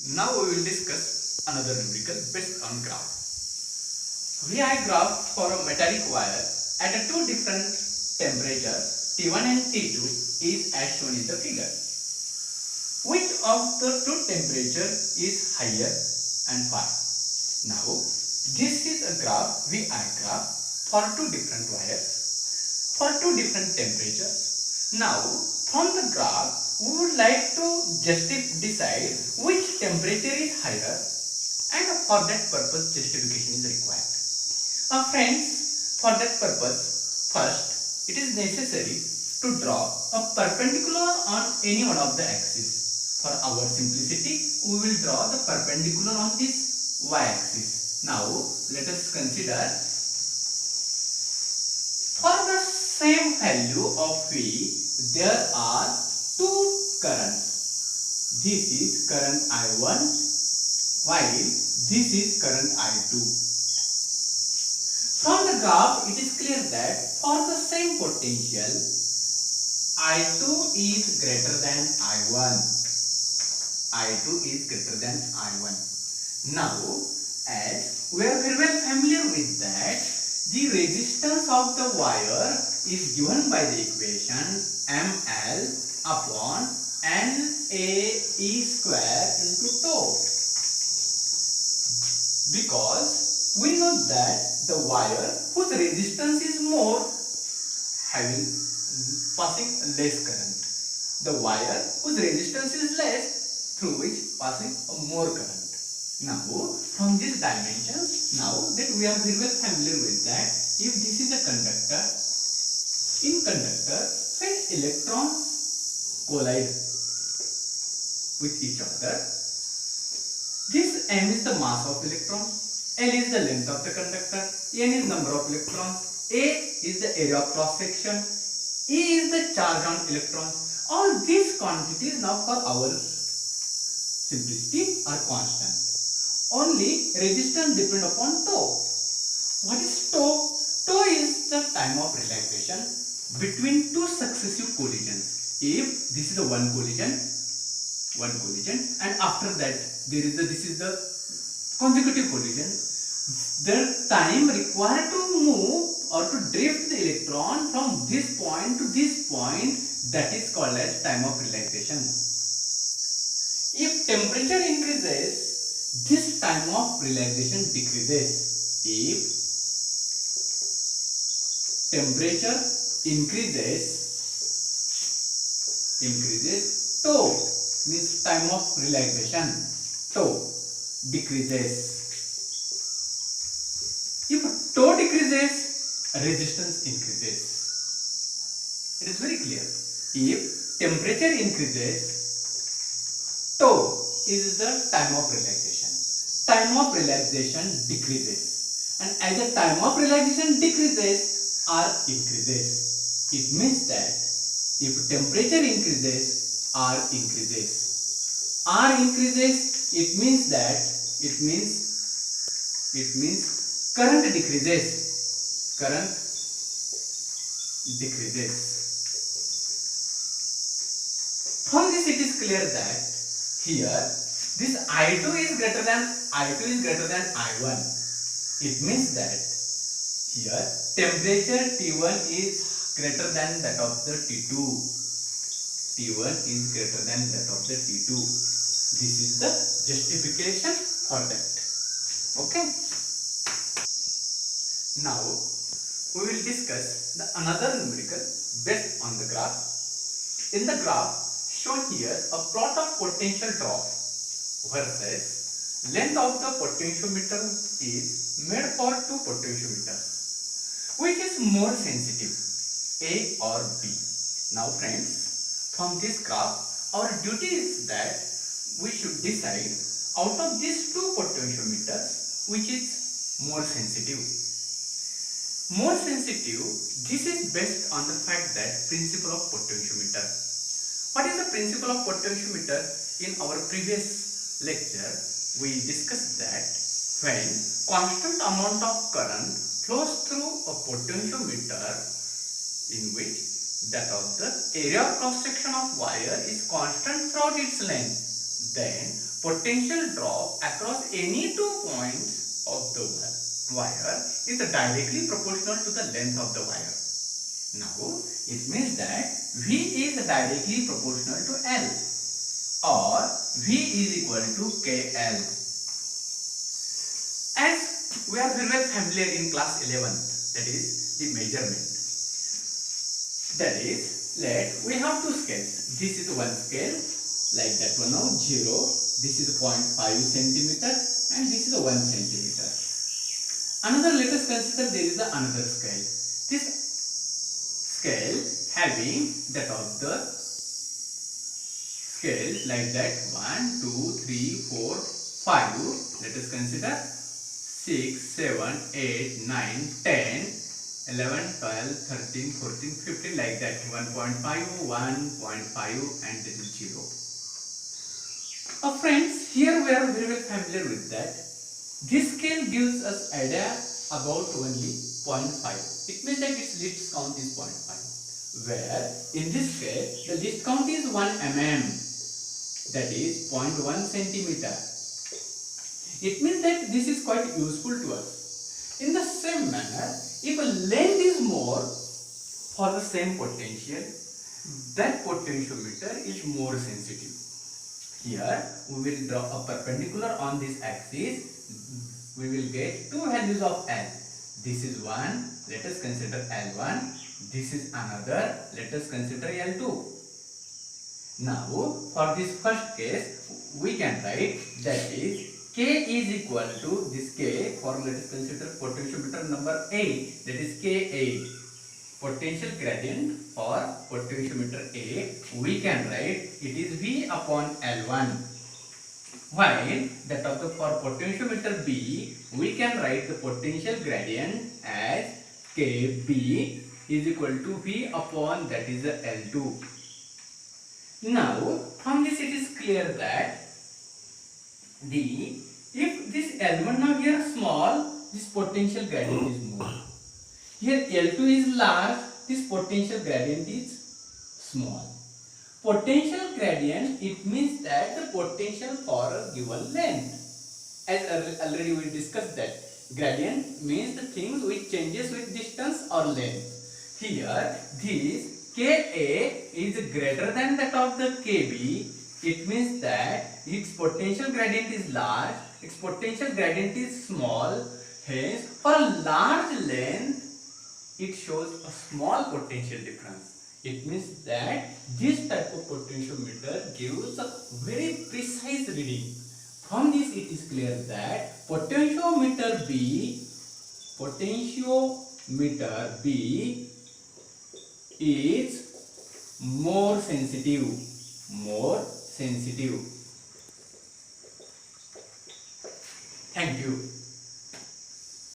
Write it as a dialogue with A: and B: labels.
A: Now we will discuss another numerical based on graph. VI graph for a metallic wire at a two different temperatures T1 and T2 is as shown in the figure. Which of the two temperature is higher and why? Now this is a graph VI graph for two different wires for two different temperatures. Now from the graph we would like to just decide which temperature is higher, and for that purpose justification is required. Friends, for that purpose, first it is necessary to draw a perpendicular on any one of the axes. For our simplicity, we will draw the perpendicular on this y-axis. Now, let us consider for the same value of V, there are two currents. This is current I1 while this is current I2. From the graph, it is clear that for the same potential, I2 is greater than I1. I2 is greater than I1. Now, as we are very well familiar with that, the resistance of the wire is given by the equation ml upon NAE square into tau. Because we know that the wire whose resistance is more having passing less current. The wire whose resistance is less through which passing a more current. Now from these dimensions, now that we are very well familiar with that, if this is a conductor, in conductor when electrons collide with each other, this m is the mass of electron, L is the length of the conductor, N is number of electrons, A is the area of cross section, E is the charge on electrons. All these quantities now for our simplicity are constant. Only resistance depend upon tau. What is tau? Tau is the time of relaxation between two successive collisions. If this is the one collision, and after that there is this is the consecutive collision, the time required to move or to drift the electron from this point to this point, that is called as time of relaxation. If temperature increases, this time of relaxation decreases. If temperature increases, tau means time of relaxation, tau decreases. If tau decreases, resistance increases. It is very clear. If temperature increases, tau is the time of relaxation. Time of relaxation decreases. And as the time of relaxation decreases, R increases. It means that if temperature increases, R increases. R increases, it means that current decreases. Current decreases. From this it is clear that here this I2 is greater than I1. It means that here temperature T1 is greater than that of the T2. T1 is greater than that of the T2. This is the justification for that. Okay. Now we will discuss another numerical based on the graph. In the graph shown here, a plot of potential drop versus length of the potentiometer is made for two potentiometers. Which is more sensitive, A or B? Now friends, from this graph, our duty is that we should decide out of these two potentiometers which is more sensitive. More sensitive, this is based on the fact that principle of potentiometer. What is the principle of potentiometer? In our previous lecture, we discussed that when constant amount of current flows through a potentiometer in which that of the area of cross section of wire is constant throughout its length, then potential drop across any 2 points of the wire is directly proportional to the length of the wire. Now, it means that V is directly proportional to L, or V is equal to KL. As we are very well familiar in class 11th, that is the measurement. That is, we have two scales. This is one scale, like that one now, 0. This is 0.5 centimeter and this is 1 centimeter. Another, let us consider there is another scale. This scale having that of the scales like that 1, 2, 3, 4, 5. Let us consider 6, 7, 8, 9, 10, 11, 12, 13, 14, 15 like that. 1.5, 1.5 and this is 0. Friends, here we are very well familiar with that. This scale gives us idea about only 0.5. It means that its least count is 0.5. Where in this scale the least count is 1 mm. That is 0.1 centimeter. It means that this is quite useful to us. In the same manner, if a length is more for the same potential, that potentiometer is more sensitive. Here we will draw a perpendicular on this axis. We will get two values of L. This is one, let us consider L1. This is another, let us consider L2. Now for this first case we can write that is K is equal to this K, for let us consider potentiometer number A, that is Ka. Potential gradient for potentiometer A, we can write it is V upon L1. While that of the for potentiometer B, we can write the potential gradient as Kb is equal to V upon that is the L2. Now from this it is clear that if this L1 now here small, this potential gradient is more. Here L2 is large, this potential gradient is small. Potential gradient, it means that the potential for a given length. As already we discussed that gradient means the things which changes with distance or length. Here this Ka is greater than that of the Kb. It means that its potential gradient is large, its potential gradient is small. Hence, for a large length, it shows a small potential difference. It means that this type of potentiometer gives a very precise reading. From this, it is clear that potentiometer B is more sensitive. Thank you.